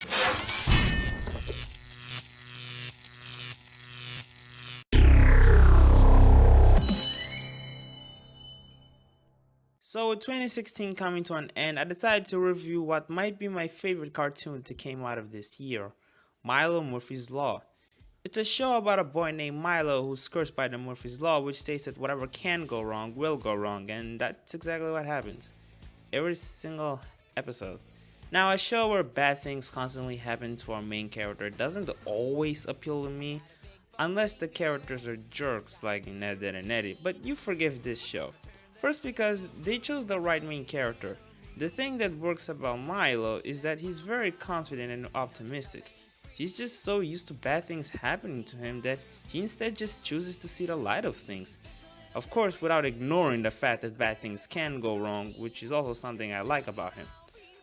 So with 2016 coming to an end, I decided to review what might be my favorite cartoon that came out of this year, Milo Murphy's Law. It's a show about a boy named Milo who's cursed by the Murphy's Law, which states that whatever can go wrong will go wrong, and that's exactly what happens. Every single episode. Now, a show where bad things constantly happen to our main character doesn't always appeal to me, unless the characters are jerks like Ned and Eddie, but you forgive this show. First, because they chose the right main character. The thing that works about Milo is that he's very confident and optimistic. He's just so used to bad things happening to him that he instead just chooses to see the light of things. Of course, without ignoring the fact that bad things can go wrong, which is also something I like about him.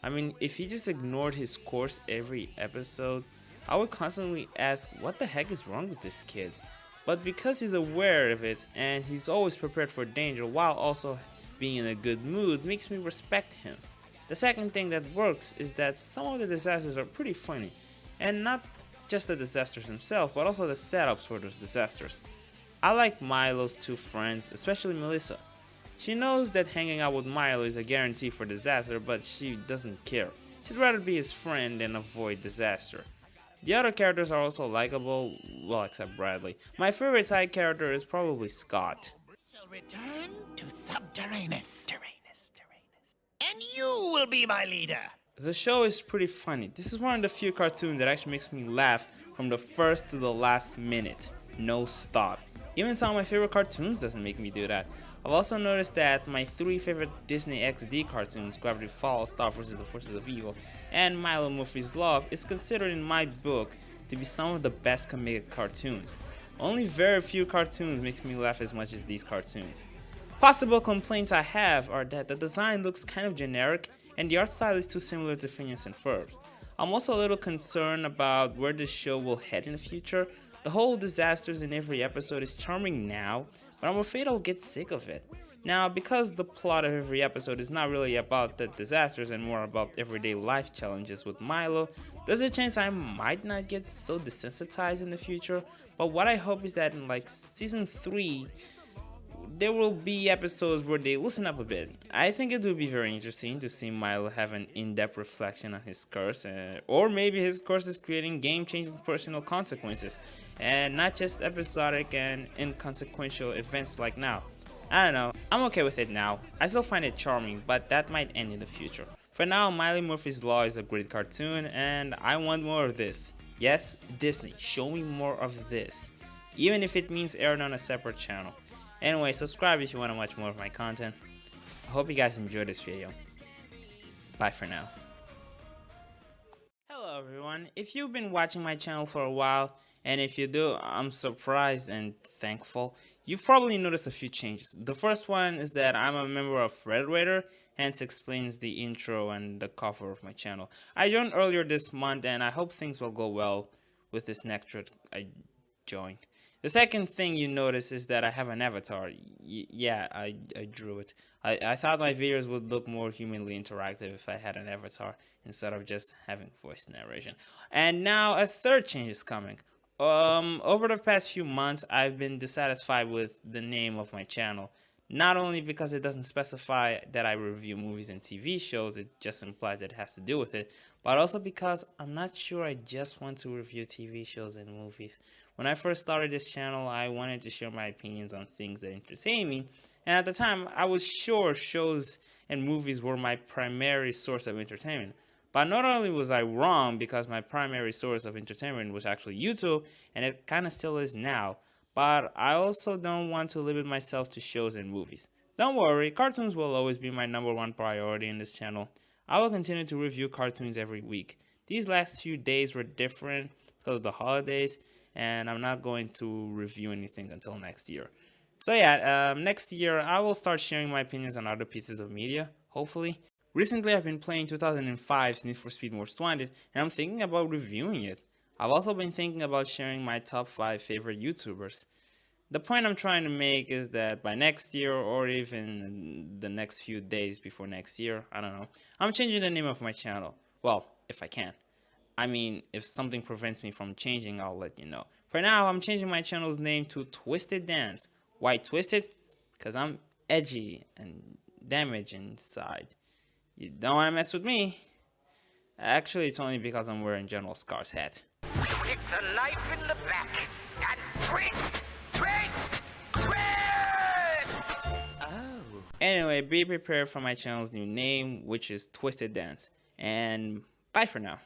I mean, if he just ignored his course every episode, I would constantly ask what the heck is wrong with this kid. But because he's aware of it and he's always prepared for danger while also being in a good mood makes me respect him. The second thing that works is that some of the disasters are pretty funny, and not just the disasters themselves but also the setups for those disasters. I like Milo's two friends, especially Melissa. She knows that hanging out with Milo is a guarantee for disaster, but she doesn't care. She'd rather be his friend than avoid disaster. The other characters are also likable, well, except Bradley. My favorite side character is probably Scott. Shall return to Subterraneous. And you will be my leader. The show is pretty funny. This is one of the few cartoons that actually makes me laugh from the first to the last minute. No stop. Even some of my favorite cartoons doesn't make me do that. I've also noticed that my three favorite Disney XD cartoons, Gravity Falls, Star vs. the Forces of Evil, and Milo Murphy's Law, is considered in my book to be some of the best comedic cartoons. Only very few cartoons makes me laugh as much as these cartoons. Possible complaints I have are that the design looks kind of generic and the art style is too similar to Phineas and Ferb's. I'm also a little concerned about where the show will head in the future. The whole disasters in every episode is charming now, but I'm afraid I'll get sick of it. Now, because the plot of every episode is not really about the disasters and more about everyday life challenges with Milo, there's a chance I might not get so desensitized in the future, but what I hope is that in like season 3, there will be episodes where they loosen up a bit. I think it would be very interesting to see Milo have an in-depth reflection on his curse, or maybe his curse is creating game-changing personal consequences, and not just episodic and inconsequential events like now. I don't know, I'm okay with it now. I still find it charming, but that might end in the future. For now, Milo Murphy's Law is a great cartoon, and I want more of this. Yes, Disney, show me more of this, even if it means airing on a separate channel. Anyway, subscribe if you want to watch more of my content. I hope you guys enjoyed this video. Bye for now. Hello everyone, if you've been watching my channel for a while, and if you do, I'm surprised and thankful. You've probably noticed a few changes. The first one is that I'm a member of Reddit, hence explains the intro and the cover of my channel. I joined earlier this month and I hope things will go well with this next thread I joined. The second thing you notice is that I have an avatar. Yeah, I drew it. I thought my videos would look more humanly interactive if I had an avatar instead of just having voice narration. And now a third change is coming. Over the past few months, I've been dissatisfied with the name of my channel. Not only because it doesn't specify that I review movies and TV shows, it just implies that it has to do with it, but also because I'm not sure I just want to review TV shows and movies. When I first started this channel, I wanted to share my opinions on things that entertain me, and at the time, I was sure shows and movies were my primary source of entertainment. But not only was I wrong because my primary source of entertainment was actually YouTube, and it kind of still is now, but I also don't want to limit myself to shows and movies. Don't worry, cartoons will always be my #1 priority in this channel. I will continue to review cartoons every week. These last few days were different because of the holidays, and I'm not going to review anything until next year. So yeah, next year I will start sharing my opinions on other pieces of media, hopefully. Recently I've been playing 2005's Need for Speed Most Wanted, and I'm thinking about reviewing it. I've also been thinking about sharing my top 5 favorite YouTubers. The point I'm trying to make is that by next year, or even the next few days before next year, I don't know, I'm changing the name of my channel. Well, if I can. I mean, if something prevents me from changing, I'll let you know. For now, I'm changing my channel's name to Twisted Dance. Why Twisted? Because I'm edgy and damaged inside. You don't want to mess with me? Actually, it's only because I'm wearing General Scar's hat. Kick the knife in the back and twist, twist, twist! Oh. Anyway, be prepared for my channel's new name, which is Twisted Dance. And bye for now.